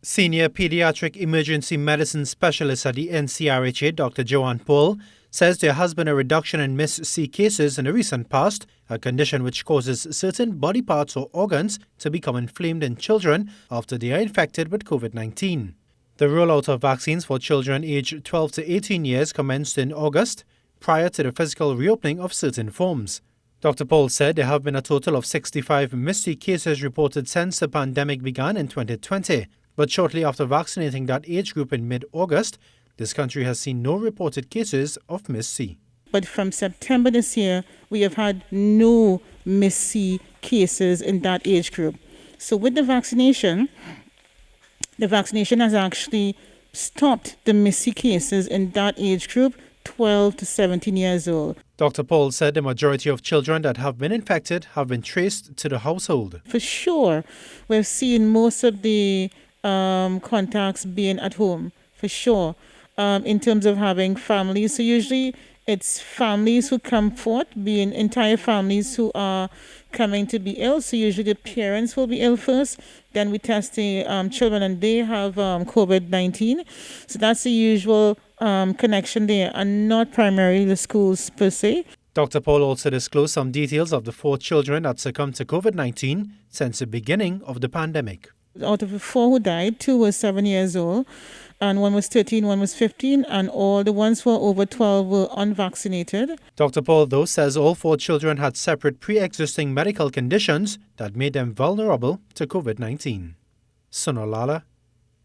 Senior Paediatric Emergency Medicine Specialist at the NCRHA, Dr. Joanne Paul, says there has been a reduction in Miss-C cases in the recent past, a condition which causes certain body parts or organs to become inflamed in children after they are infected with COVID-19. The rollout of vaccines for children aged 12 to 18 years commenced in August, prior to the physical reopening of certain forms. Dr. Paul said there have been a total of 65 Miss-C cases reported since the pandemic began in 2020. But shortly after vaccinating that age group in mid-August, this country has seen no reported cases of Miss-C. But from September this year, we have had no Miss-C cases in that age group. So with the vaccination has actually stopped the Miss-C cases in that age group, 12 to 17 years old. Dr. Paul said the majority of children that have been infected have been traced to the household. For sure, we've seen most of the contacts being at home, for sure, in terms of having families. So usually it's families who come forth, being entire families who are coming to be ill. So usually the parents will be ill first, then we test the children and they have COVID-19. So that's the usual connection there, and not primarily the schools per se. Dr. Paul also disclosed some details of the 4 children that succumbed to COVID-19 since the beginning of the pandemic. Out of the 4 who died, 2 were 7 years old, and 1 was 13, 1 was 15, and all the ones who were over 12 were unvaccinated. Dr. Paul, though, says all 4 children had separate pre-existing medical conditions that made them vulnerable to COVID-19. Sunil Lalla,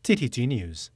TTT News.